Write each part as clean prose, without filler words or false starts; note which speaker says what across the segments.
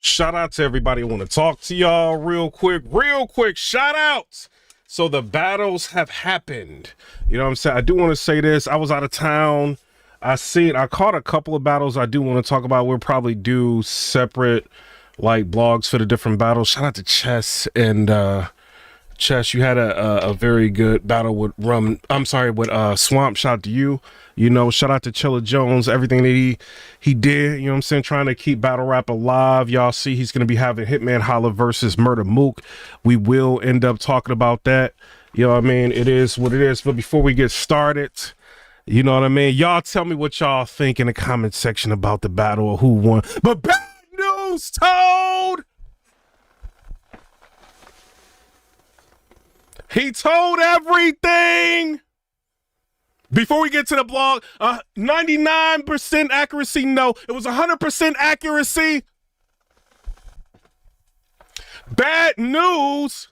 Speaker 1: Shout out to everybody. I want to talk to y'all real quick. Shout outs. So the battles have happened. You know what I'm saying? I do want to say this. I was out of town. I caught a couple of battles I do want to talk about. We'll probably do separate like blogs for the different battles. Shout out to Chess and Chess. You had a very good battle with Swamp. Shout out to you. You know, shout out to Chilla Jones, everything that he did, you know what I'm saying, trying to keep battle rap alive. Y'all see he's going to be having Hitman Holla versus Murder Mook. We will end up talking about that. You know what I mean? It is what it is. But before we get started, you know what I mean? Y'all tell me what y'all think in the comment section about the battle or who won. But bad news told! He told everything! Before we get to the blog, 99% accuracy, no. It was 100% accuracy. Bad news,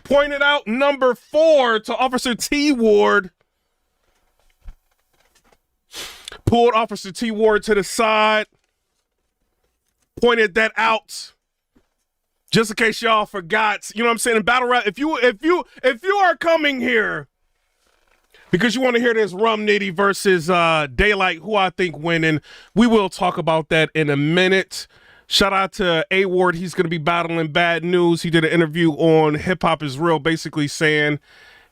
Speaker 1: pointed out number 4 to Officer T. Ward. Pulled Officer T. Ward to the side. Pointed that out. Just in case y'all forgot. You know what I'm saying? In battle rap, if you are coming here because you want to hear this Rum Nitty versus DAYLYT, who I think winning, we will talk about that in a minute. Shout out to A Ward. He's going to be battling Bad News. He did an interview on Hip Hop Is Real, basically saying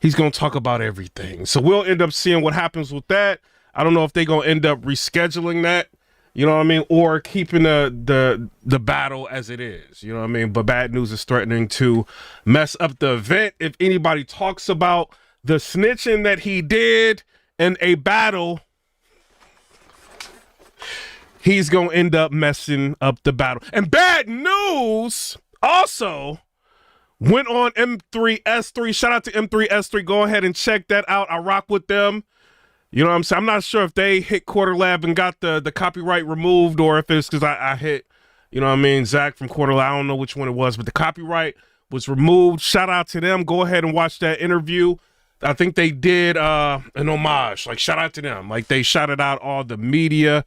Speaker 1: he's going to talk about everything. So we'll end up seeing what happens with that. I don't know if they're going to end up rescheduling that, you know what I mean, or keeping the battle as it is, you know what I mean. But Bad News is threatening to mess up the event if anybody talks about the snitching that he did in a battle. He's going to end up messing up the battle. And Bad News also went on M3S3. Shout out to M3S3. Go ahead and check that out. I rock with them. You know what I'm saying? I'm not sure if they hit Quarter Lab and got the copyright removed or if it's because I hit, you know what I mean, Zach from Quarter Lab. I don't know which one it was, but the copyright was removed. Shout out to them. Go ahead and watch that interview. I think they did an homage. Like, shout out to them. Like, they shouted out all the media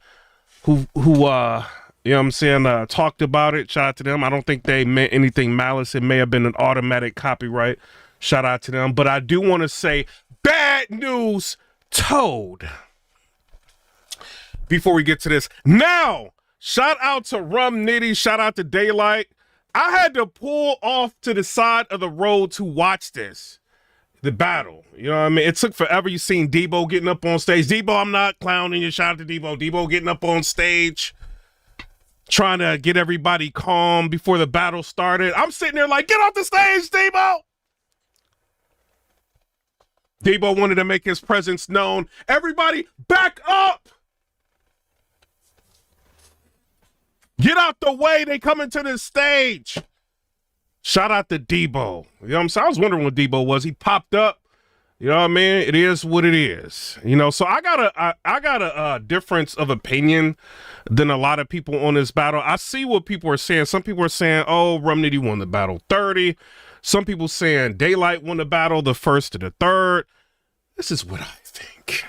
Speaker 1: who you know what I'm saying, talked about it. Shout out to them. I don't think they meant anything malice. It may have been an automatic copyright. Shout out to them. But I do want to say Bad News told. Before we get to this, now, shout out to Rum Nitty. Shout out to DAYLYT. I had to pull off to the side of the road to watch this. The battle, you know what I mean? It took forever. You seen Debo getting up on stage. Debo, I'm not clowning you. Shout out to Debo. Debo getting up on stage, trying to get everybody calm before the battle started. I'm sitting there like, get off the stage, Debo. Debo wanted to make his presence known. Everybody, back up. Get out the way. They coming to the stage. Shout out to Debo. You know what I'm saying? I was wondering what Debo was. He popped up. You know what I mean? It is what it is. You know, so I got a difference of opinion than a lot of people on this battle. I see what people are saying. Some people are saying, oh, Rum Nitty won the battle 30. Some people saying DAYLYT won the battle the first to the third. This is what I think.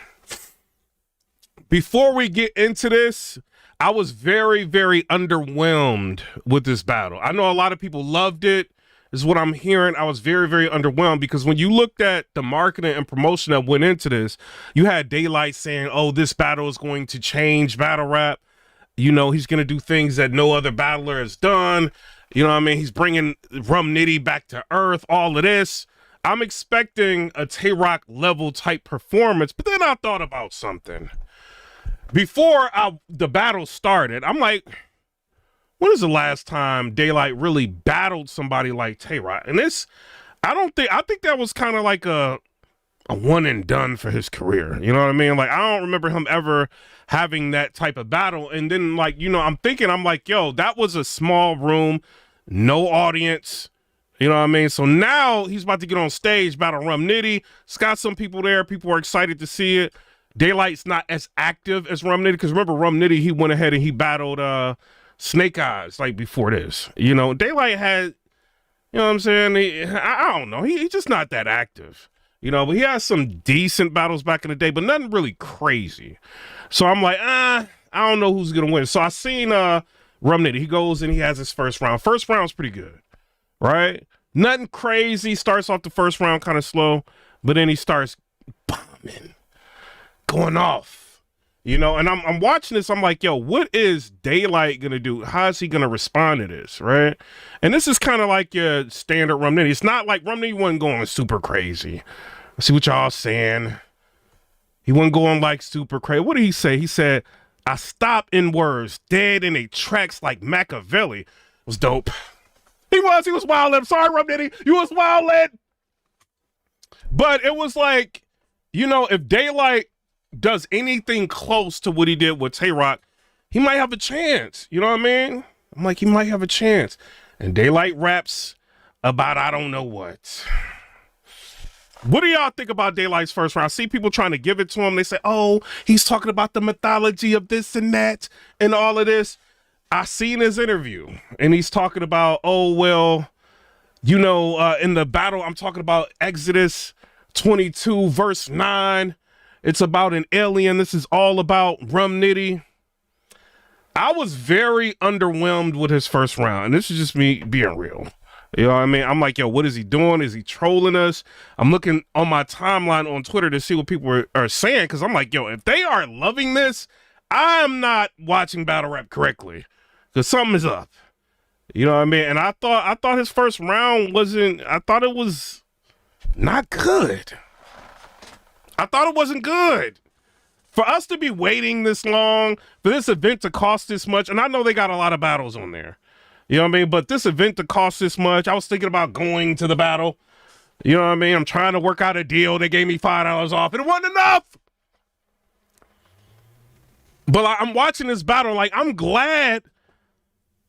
Speaker 1: Before we get into this, I was very, very underwhelmed with this battle. I know a lot of people loved it, is what I'm hearing. I was very, very underwhelmed because when you looked at the marketing and promotion that went into this, you had DAYLYT saying, oh, this battle is going to change battle rap. You know, he's going to do things that no other battler has done. You know what I mean? He's bringing Rum Nitty back to earth, all of this. I'm expecting a Tay-Rock level type performance, but then I thought about something. Before the battle started, I'm like, when is the last time DAYLYT really battled somebody like Tay-Rock? And this, I think that was kind of like a one and done for his career. You know what I mean? Like, I don't remember him ever having that type of battle. And then, like, you know, I'm like, yo, that was a small room, no audience. You know what I mean? So now he's about to get on stage, battle Rum Nitty. It's got some people there. People are excited to see it. DAYLYT's not as active as Rum Nitty, because remember Rum Nitty, he went ahead and he battled Snake Eyes like before this. You know, DAYLYT had, you know what I'm saying? I don't know. He's just not that active. You know, but he has some decent battles back in the day, but nothing really crazy. So I'm like, I don't know who's gonna win. So I seen Rum Nitty. He goes and he has his first round. First round's pretty good, right? Nothing crazy. Starts off the first round kind of slow, but then he starts bombing, going off, you know. And I'm watching this. I'm like, yo, what is DAYLYT gonna do? How is he gonna respond to this, right? And this is kind of like your standard Rum Nitty. It's not like Rum Nitty wasn't going super crazy. I see what y'all saying. He wasn't going like super crazy. What did he say? He said, I stop in words, dead in a tracks like Machiavelli. It was dope. He was wild. I'm sorry, Rum Nitty. You was wild. But it was like, you know, if DAYLYT does anything close to what he did with Tay-Rock, he might have a chance. You know what I mean? I'm like, he might have a chance. And DAYLYT raps about I don't know what. What do y'all think about DAYLYT's first round? I see people trying to give it to him. They say, oh, he's talking about the mythology of this and that and all of this. I seen his interview and he's talking about, oh, well, you know, in the battle, I'm talking about Exodus 22, verse 9. It's about an alien. This is all about Rum Nitty. I was very underwhelmed with his first round. And this is just me being real. You know what I mean? I'm like, yo, what is he doing? Is he trolling us? I'm looking on my timeline on Twitter to see what people are saying. Cause I'm like, yo, if they are loving this, I'm not watching battle rap correctly. Cause something is up. You know what I mean? And I thought his first round I thought it was not good. I thought it wasn't good. For us to be waiting this long, for this event to cost this much, and I know they got a lot of battles on there. You know what I mean? But this event to cost this much, I was thinking about going to the battle. You know what I mean? I'm trying to work out a deal. They gave me $5 off. And it wasn't enough. But I'm watching this battle like I'm glad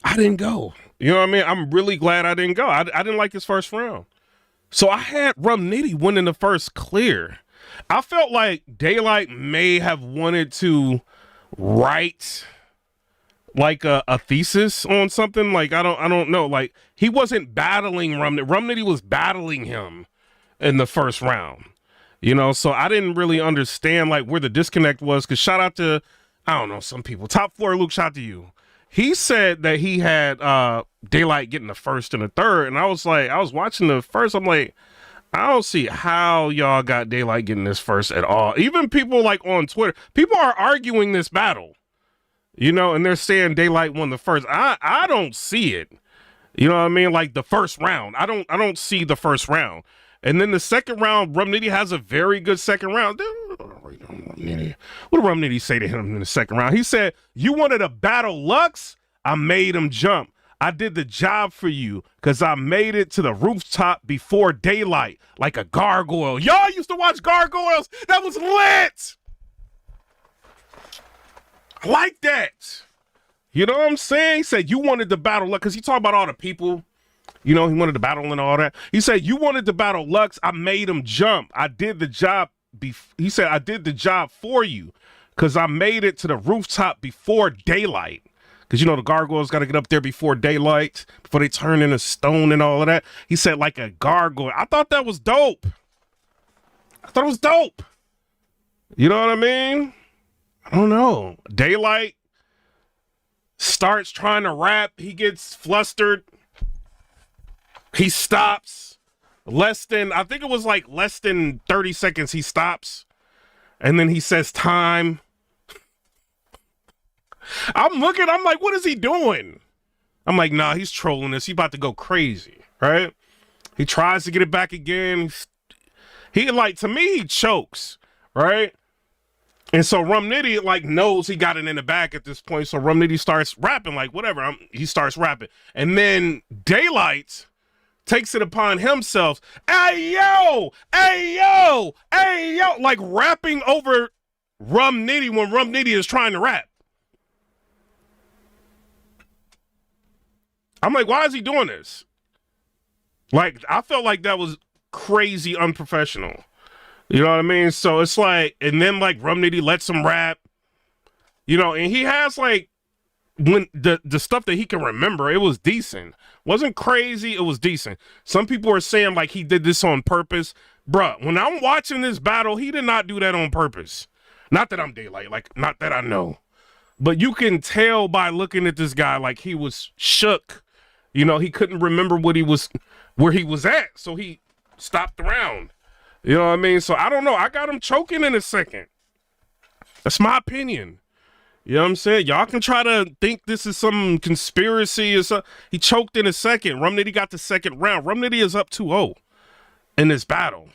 Speaker 1: I didn't go. You know what I mean? I'm really glad I didn't go. I didn't like his first round. So I had Rum Nitty winning the first clear. I felt like DAYLYT may have wanted to write like a thesis on something. Like, I don't know. Like, he wasn't battling Rum Nitty. Rum Nitty was battling him in the first round. You know, so I didn't really understand like where the disconnect was. Cause shout out to, I don't know, some people. Top Floor Luke, shout out to you. He said that he had DAYLYT getting the first and the third. And I was like, I was watching the first. I'm like, I don't see how y'all got DAYLYT getting this first at all. Even people like on Twitter, people are arguing this battle, you know, and they're saying DAYLYT won the first. I don't see it. You know what I mean? Like the first round, I don't see the first round. And then the second round, Rum Nitty has a very good second round. What did Rum Nitty say to him in the second round? He said, you wanted to battle Lux? I made him jump. I did the job for you because I made it to the rooftop before DAYLYT like a gargoyle. Y'all used to watch Gargoyles. That was lit. I like that. You know what I'm saying? He said, you wanted to battle Lux because he talked about all the people. You know, he wanted to battle and all that. He said, you wanted to battle Lux. I made him jump. I did the job. He said, I did the job for you because I made it to the rooftop before DAYLYT. Because, you know, the gargoyles got to get up there before DAYLYT, before they turn into stone and all of that. He said, like a gargoyle. I thought that was dope. I thought it was dope. You know what I mean? I don't know. DAYLYT starts trying to rap. He gets flustered. He stops. I think it was like less than 30 seconds he stops. And then he says time. I'm like, what is he doing? I'm like, nah, he's trolling us. He about to go crazy, right? He tries to get it back again. He like, to me, he chokes, right? And so Rum Nitty like knows he got it in the back at this point. So Rum Nitty starts rapping like whatever. He starts rapping. And then DAYLYT takes it upon himself. Hey, yo, hey, yo, hey, yo, like rapping over Rum Nitty when Rum Nitty is trying to rap. I'm like, why is he doing this? Like, I felt like that was crazy unprofessional. You know what I mean? So it's like, and then like Rum Nitty lets him rap, you know, and he has like, when the stuff that he can remember, it was decent. Wasn't crazy, it was decent. Some people are saying like he did this on purpose. Bruh, when I'm watching this battle, he did not do that on purpose. Not that I'm DAYLYT, like, not that I know. But you can tell by looking at this guy like he was shook. You know, he couldn't remember where he was at, so he stopped the round. You know what I mean? So I don't know. I got him choking in a second. That's my opinion. You know what I'm saying? Y'all can try to think this is some conspiracy or something. He choked in a second. Rum Nitty got the second round. Rum Nitty is up 2-0 in this battle.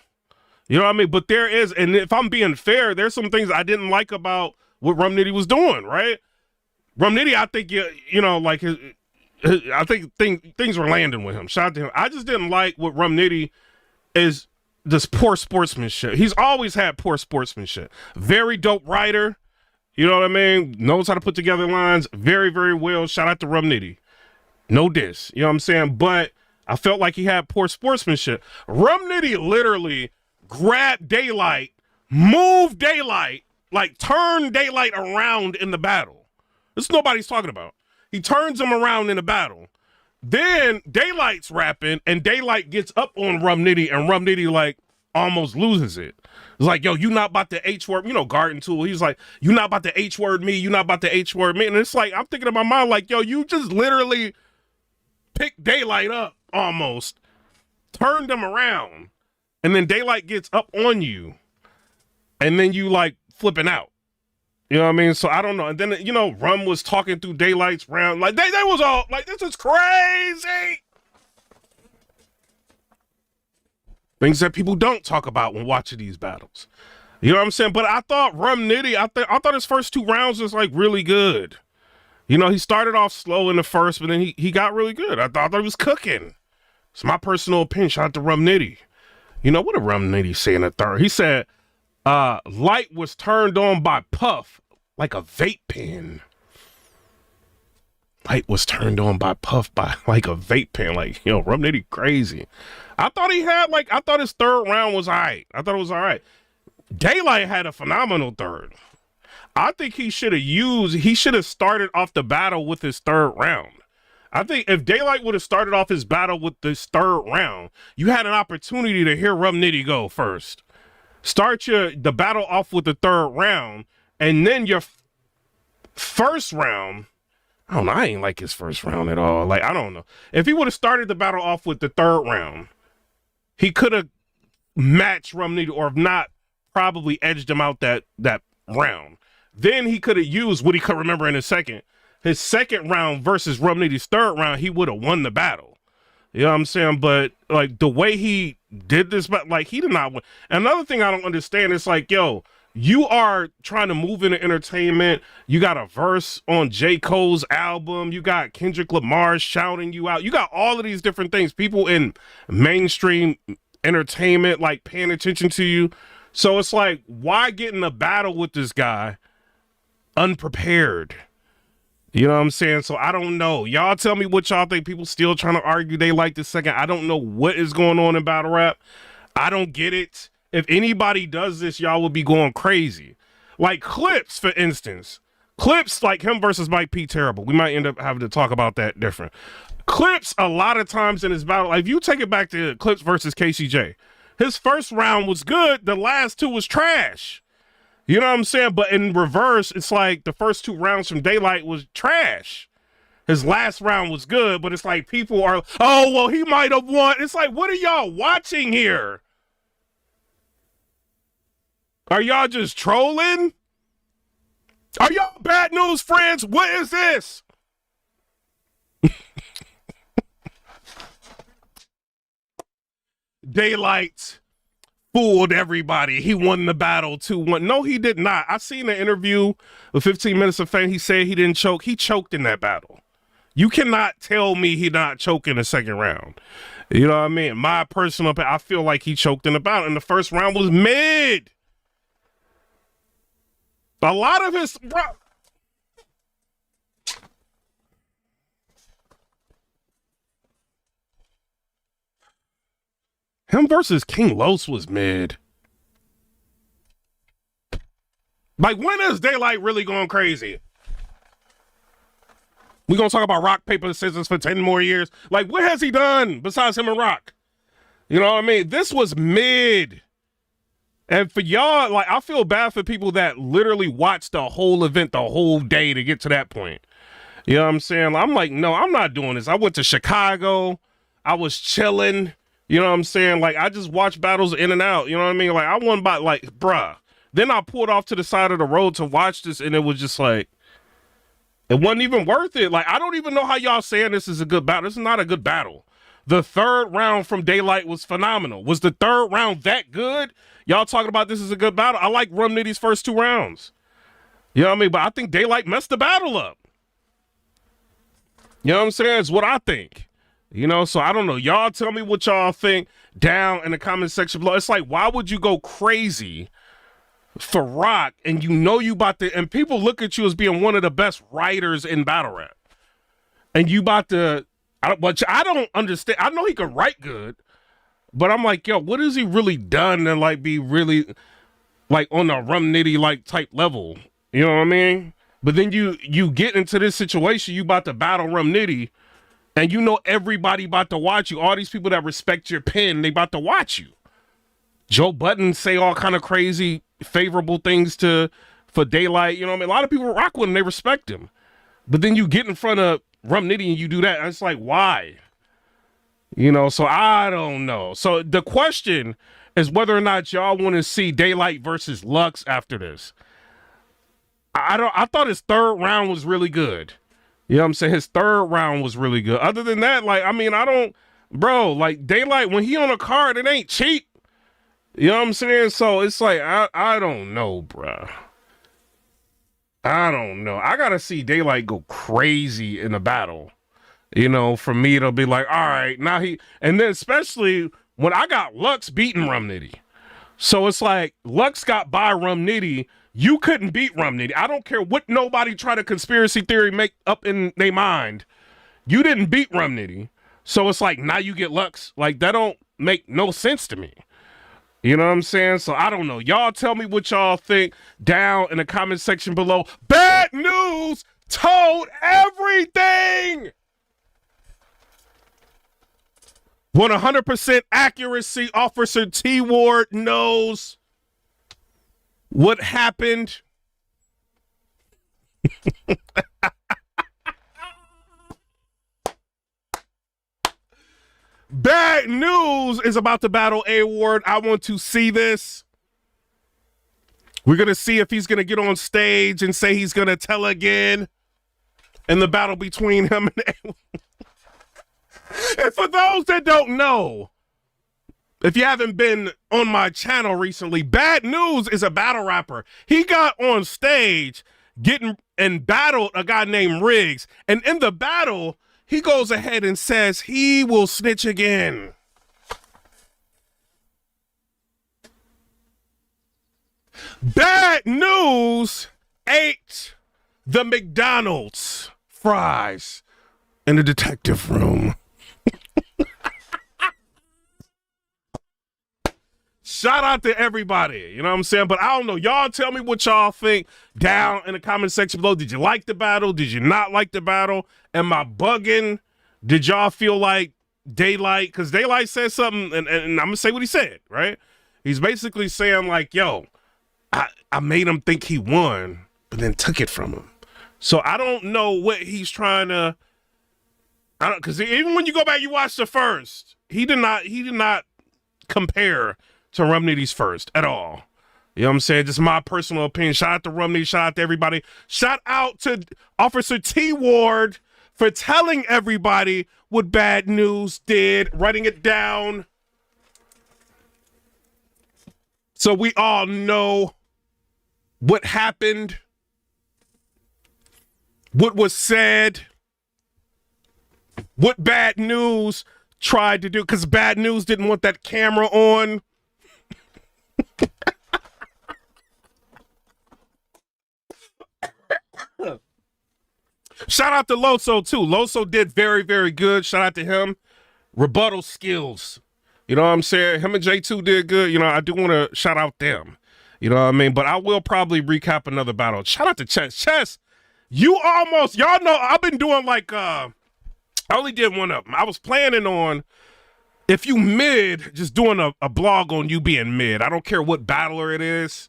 Speaker 1: You know what I mean? But there is, and if I'm being fair, there's some things I didn't like about what Rum Nitty was doing, right? Rum Nitty, I think, you know, like, I think things were landing with him. Shout out to him. I just didn't like what Rum Nitty is, this poor sportsmanship. He's always had poor sportsmanship. Very dope writer. You know what I mean? Knows how to put together lines very, very well. Shout out to Rum Nitty. No diss. You know what I'm saying? But I felt like he had poor sportsmanship. Rum Nitty literally grabbed DAYLYT, moved DAYLYT, like turned DAYLYT around in the battle. This is nobody's talking about. He turns him around in the battle. Then DAYLYT's rapping, and DAYLYT gets up on Rum Nitty, and Rum Nitty like almost loses it. It's like, yo, you not about to H-word, you know, Garden Tool. He's like, you not about to H-word me. You not about to H-word me. And it's like, I'm thinking in my mind, like, yo, you just literally picked DAYLYT up almost, turned him around, and then DAYLYT gets up on you, and then you like flipping out. You know what I mean? So I don't know. And then, you know, Rum was talking through DAYLYT's round. Like, they was all like, this is crazy. Things that people don't talk about when watching these battles. You know what I'm saying? But I thought Rum Nitty, I thought his first two rounds was like really good. You know, he started off slow in the first, but then he got really good. I thought he was cooking. It's my personal opinion. Shout out to Rum Nitty. You know, what did Rum Nitty say in the third? He said, light was turned on by Puff like a vape pen. Light was turned on by Puff by like a vape pen. Like, yo, Rum Nitty crazy. I thought I thought his third round was all right. I thought it was all right. DAYLYT had a phenomenal third. I think he should have started off the battle with his third round. I think if DAYLYT would have started off his battle with this third round, you had an opportunity to hear Rum Nitty go first. Start the battle off with the third round, and then your first round, I don't know, I ain't like his first round at all. Like, I don't know. If he would have started the battle off with the third round, he could have matched Rum Nitty, or if not, probably edged him out that round. Then he could have used what he could remember in his second round versus Rum Nitty's third round, he would have won the battle. You know what I'm saying? But like the way he did this, but like he did not win. Another thing I don't understand is like, yo, you are trying to move into entertainment. You got a verse on J. Cole's album. You got Kendrick Lamar shouting you out. You got all of these different things. People in mainstream entertainment like paying attention to you. So it's like, why get in a battle with this guy unprepared? You know what I'm saying? So I don't know. Y'all tell me what y'all think. People still trying to argue they like this second. I don't know what is going on in battle rap. I don't get it. If anybody does this, y'all will be going crazy. Like Clips, for instance. Clips, like him versus Mike P. Terrible. We might end up having to talk about that different. Clips, a lot of times in his battle, like if you take it back to Clips versus KCJ, his first round was good. The last two was trash. You know what I'm saying? But in reverse, it's like the first two rounds from DAYLYT was trash. His last round was good, but it's like people are, oh, well, he might have won. It's like, what are y'all watching here? Are y'all just trolling? Are y'all bad news friends? What is this? DAYLYT fooled everybody. He won the battle 2-1. No, he did not. I seen an interview with 15 Minutes of Fame. He said he didn't choke. He choked in that battle. You cannot tell me he not choke in the second round. You know what I mean? My personal opinion, I feel like he choked in the battle. And the first round was mid. A lot of his... Him versus King Los was mid. Like, when is DAYLYT really going crazy? We gonna talk about rock, paper, scissors for 10 more years? Like, what has he done besides him and Rock? You know what I mean? This was mid. And for y'all, like, I feel bad for people that literally watch the whole event the whole day to get to that point. You know what I'm saying? I'm like, no, I'm not doing this. I went to Chicago. I was chilling. You know what I'm saying? Like, I just watch battles in and out. You know what I mean? Like, I won by, like, bruh. Then I pulled off to the side of the road to watch this, and it was just like, it wasn't even worth it. Like, I don't even know how y'all saying this is a good battle. This is not a good battle. The third round from DAYLYT was phenomenal. Was the third round that good? Y'all talking about this is a good battle? I like Rum Nitty's first 2 rounds. You know what I mean? But I think DAYLYT messed the battle up. You know what I'm saying? It's what I think. You know, so I don't know. Y'all tell me what y'all think down in the comment section below. It's like, why would you go crazy for Rock and you know you about to, and people look at you as being one of the best writers in battle rap. And you about to, but I don't understand. I know he could write good, but I'm like, yo, what has he really done to like be really like on a Rum Nitty like type level? You know what I mean? But then you get into this situation, you about to battle Rum Nitty, and you know everybody about to watch you. All these people that respect your pen, they about to watch you. Joe Budden say all kind of crazy, favorable things for DAYLYT. You know what I mean? A lot of people rock with him, they respect him. But then you get in front of Rum Nitty and you do that, and it's like, why? You know, so I don't know. So the question is whether or not y'all want to see DAYLYT versus Lux after this. I thought his third round was really good. You know what I'm saying? His third round was really good. Other than that, like, I mean, bro, like DAYLYT, when he on a card, it ain't cheap. You know what I'm saying? So it's like, I don't know, bruh. I don't know. I gotta see DAYLYT go crazy in a battle. You know, for me, it'll be like, all right, now and then especially when I got Lux beating Rum Nitty. So it's like, Lux got by Rum Nitty. You couldn't beat Rum Nitty. I don't care what nobody try to conspiracy theory make up in their mind. You didn't beat Rum Nitty. So it's like, now you get Lux. Like, that don't make no sense to me. You know what I'm saying? So I don't know. Y'all tell me what y'all think down in the comment section below. Bad News told everything. 100% accuracy. Officer T Ward knows what happened. Bad News is about to battle A Ward. I want to see this. We're going to see if he's going to get on stage and say he's going to tell again in the battle between him and A Ward. And for those that don't know, if you haven't been on my channel recently, Bad News is a battle rapper. He got on stage and battled a guy named Riggs. And in the battle, he goes ahead and says he will snitch again. Bad News ate the McDonald's fries in the detective room. Shout out to everybody, you know what I'm saying? But I don't know. Y'all tell me what y'all think down in the comment section below. Did you like the battle? Did you not like the battle? Am I bugging? Did y'all feel like DAYLYT? Because DAYLYT said something, and I'm going to say what he said, right? He's basically saying like, yo, I made him think he won, but then took it from him. So I don't know what he's trying to, because even when you go back, you watch the first, he did not compare to Rum Nitty's first at all. You know what I'm saying? Just my personal opinion. Shout out to Rum Nitty. Shout out to everybody. Shout out to Officer T Ward for telling everybody what Bad News did, writing it down so we all know what happened, what was said, what Bad News tried to do, because Bad News didn't want that camera on. Shout out to Loso too. Loso did very, very good. Shout out to him. Rebuttal skills. You know what I'm saying? Him and J2 did good. You know, I do want to shout out them. You know what I mean? But I will probably recap another battle. Shout out to Chess. Chess, y'all know I've been doing like, I only did one of them. I was planning on if you mid, just doing a blog on you being mid, I don't care what battler it is,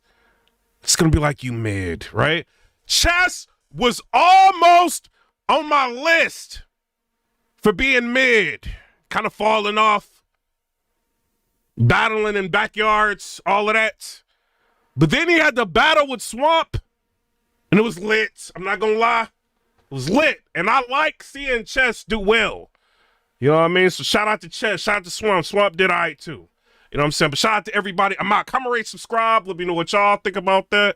Speaker 1: it's going to be like you mid, right? Chess was almost on my list for being mid, kind of falling off, battling in backyards, all of that. But then he had the battle with Swamp, and it was lit. I'm not going to lie. It was lit, and I like seeing Chess do well. You know what I mean? So shout out to Chess, shout out to Swamp. Swamp did all right too. You know what I'm saying? But shout out to everybody. I'm out. Come rate, subscribe. Let me know what y'all think about that.